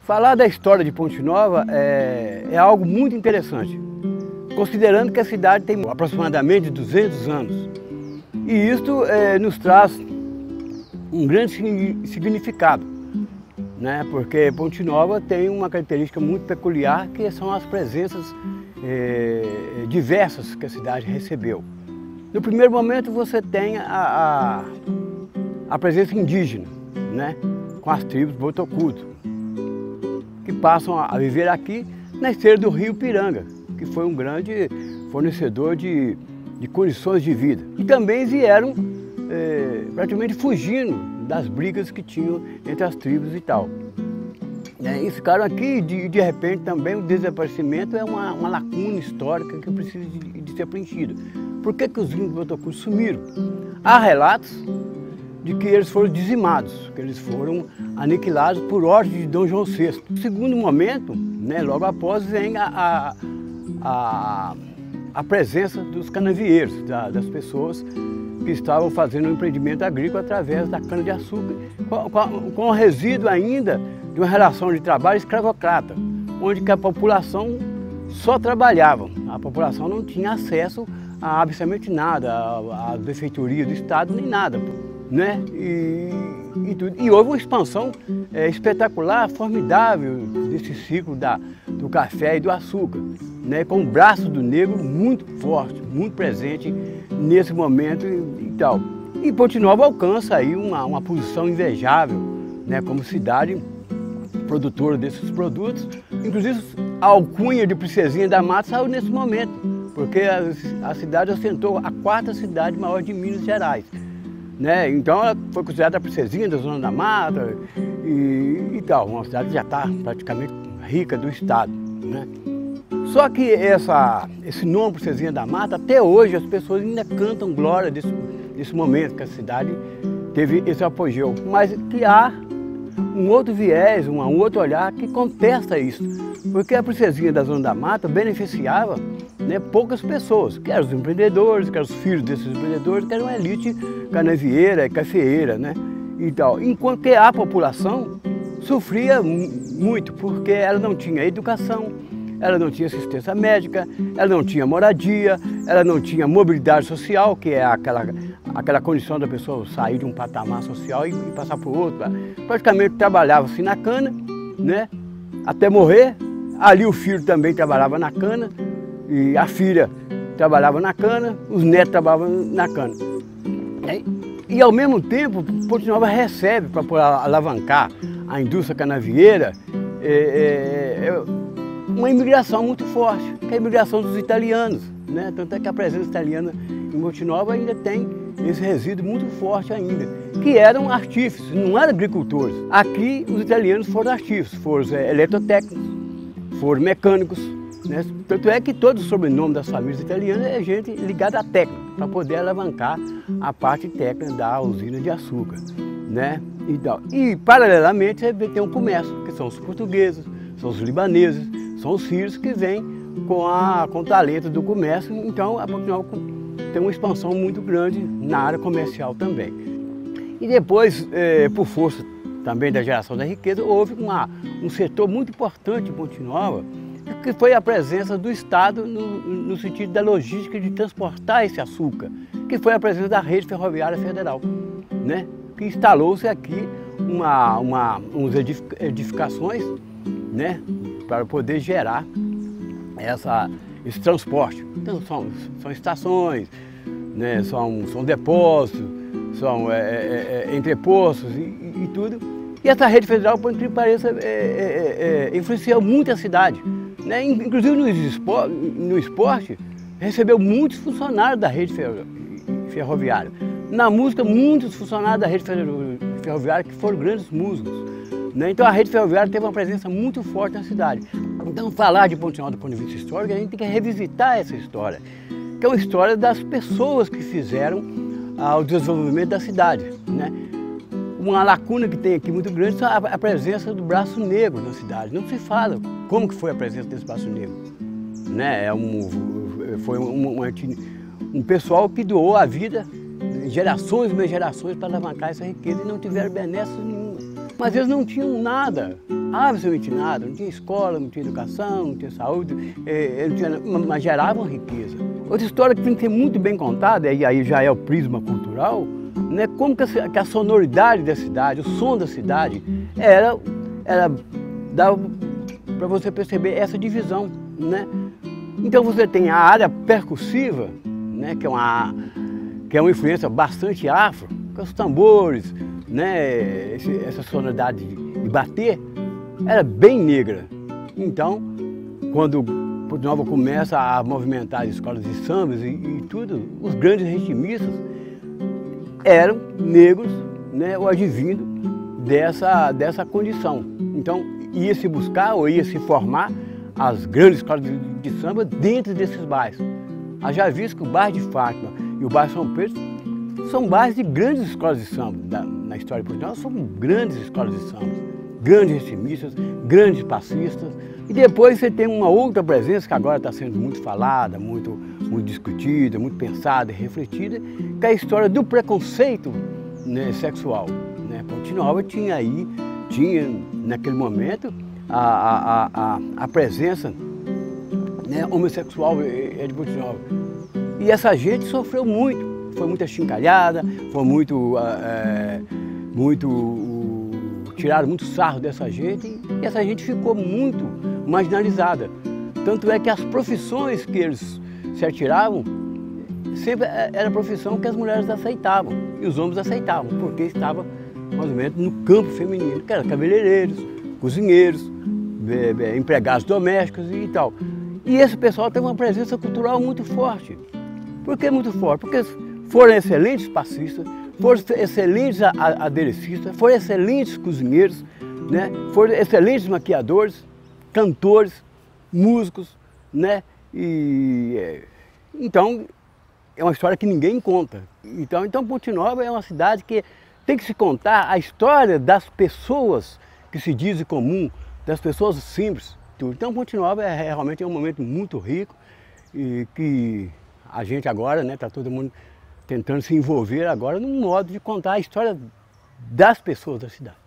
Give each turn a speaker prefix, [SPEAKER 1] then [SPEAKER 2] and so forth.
[SPEAKER 1] Falar da história de Ponte Nova é algo muito interessante, considerando que a cidade tem aproximadamente 200 anos. E isto nos traz um grande significado, né? Porque Ponte Nova tem uma característica muito peculiar, que são as presenças diversas que a cidade recebeu. No primeiro momento você tem a presença indígena, né? Com as tribos Botocudo, que passam a viver aqui na esteira do rio Piranga, que foi um grande fornecedor de condições de vida. E também vieram praticamente fugindo das brigas que tinham entre as tribos e tal. E ficaram aqui, de repente também o desaparecimento é uma lacuna histórica que precisa de ser preenchida. Por que os índios Botocudo sumiram? Há relatos de que eles foram dizimados, que eles foram aniquilados por ordem de Dom João VI. No segundo momento, né, logo após, vem a presença dos canavieiros, das pessoas que estavam fazendo um empreendimento agrícola através da cana-de-açúcar, com o resíduo ainda de uma relação de trabalho escravocrata, onde que a população só trabalhava, a população não tinha acesso a absolutamente nada, à benfeitoria do Estado, nem nada, né? E houve uma expansão espetacular, formidável desse ciclo do café e do açúcar, né? Com o braço do negro muito forte, muito presente nesse momento e tal. E Ponte Nova alcança aí uma posição invejável, né? Como cidade produtora desses produtos. Inclusive a alcunha de Princesinha da Mata saiu nesse momento, porque a cidade ostentou a quarta cidade maior de Minas Gerais. Né? Então ela foi considerada a Princesinha da Zona da Mata e tal, uma cidade que já está praticamente rica do estado. Né? Só que esse nome Princesinha da Mata, até hoje as pessoas ainda cantam glória desse momento que a cidade teve esse apogeu, mas que há um outro viés, um outro olhar que contesta isso, porque a Princesinha da Zona da Mata beneficiava, né, poucas pessoas, que eram os empreendedores, que eram os filhos desses empreendedores, que eram uma elite canavieira e cafeeira, né, e tal. Enquanto que a população sofria muito, porque ela não tinha educação, ela não tinha assistência médica, ela não tinha moradia, ela não tinha mobilidade social, que é aquela condição da pessoa sair de um patamar social e passar para o outro. Praticamente trabalhava-se na cana, né, até morrer. Ali o filho também trabalhava na cana, e a filha trabalhava na cana, os netos trabalhavam na cana. E ao mesmo tempo, Ponte Nova recebe, para alavancar a indústria canavieira, uma imigração muito forte, que é a imigração dos italianos. Né? Tanto é que a presença italiana em Ponte Nova ainda tem esse resíduo muito forte ainda, que eram artífices, não eram agricultores. Aqui os italianos foram artífices, foram eletrotécnicos, foram mecânicos. Né? Tanto é que todo o sobrenome das famílias italianas é gente ligada à técnica, para poder alavancar a parte técnica da usina de açúcar. Né? E paralelamente você tem um comércio, que são os portugueses, são os libaneses, são os sírios que vêm com o talento do comércio. Então a Ponte Nova tem uma expansão muito grande na área comercial também. E depois, por força também da geração da riqueza, houve um setor muito importante em Ponte Nova, que foi a presença do Estado no sentido da logística de transportar esse açúcar, que foi a presença da Rede Ferroviária Federal, né? Que instalou-se aqui umas edificações, né? Para poder gerar esse transporte. Então são estações, né? São depósitos, são entrepostos e tudo. E essa rede federal, por incrível que pareça, influenciou muito a cidade. Né? Inclusive no esporte, recebeu muitos funcionários da rede ferroviária. Na música, muitos funcionários da rede ferroviária que foram grandes músicos. Né? Então a rede ferroviária teve uma presença muito forte na cidade. Então falar de Ponte Nova do ponto de vista histórico, a gente tem que revisitar essa história, que é uma história das pessoas que fizeram o desenvolvimento da cidade. Né? Uma lacuna que tem aqui muito grande é a presença do braço negro na cidade. Não se fala como que foi a presença desse braço negro. Né? Foi um pessoal que doou a vida, gerações e mais gerações, para alavancar essa riqueza e não tiveram benesses nenhuma. Mas eles não tinham nada. absolutamente nada, não tinha escola, não tinha educação, não tinha saúde, não tinha, mas geravam riqueza. Outra história que tem que ser muito bem contada, e aí já é o prisma cultural, né, como que a sonoridade da cidade, o som da cidade, dava para você perceber essa divisão, né? Então você tem a área percussiva, né, que é uma influência bastante afro, com os tambores, né, essa sonoridade de bater, era bem negra. Então, quando Porto Novo começa a movimentar as escolas de sambas e tudo, os grandes ritmistas eram negros, né, ou advindo dessa condição. Então, ia se buscar ou ia se formar as grandes escolas de samba dentro desses bairros. Já visto que o bairro de Fátima e o bairro São Pedro são bairros de grandes escolas de samba. Na história de Portugal, são grandes escolas de samba, grandes ritmistas, grandes passistas. E depois você tem uma outra presença que agora está sendo muito falada, muito discutida, muito pensada e refletida, que é a história do preconceito, né, sexual. Né? Ponte Nova tinha naquele momento a presença, né, homossexual de Ponte Nova. E essa gente sofreu muito, foi muito achincalhada, foi tiraram muito sarro dessa gente e essa gente ficou muito marginalizada. Tanto é que as profissões que eles se atiravam sempre era a profissão que as mulheres aceitavam e os homens aceitavam, porque estava mais ou menos no campo feminino, que eram cabeleireiros, cozinheiros, empregados domésticos e tal. E esse pessoal teve uma presença cultural muito forte. Por que muito forte? Porque foram excelentes passistas, foram excelentes aderecistas, foram excelentes cozinheiros, né? Foram excelentes maquiadores, cantores, músicos, né? Então, é uma história que ninguém conta. Então Ponte Nova é uma cidade que tem que se contar a história das pessoas que se dizem comum, das pessoas simples. Tudo. Então Ponte Nova realmente é um momento muito rico e que a gente agora, né, está todo mundo tentando se envolver agora num modo de contar a história das pessoas da cidade.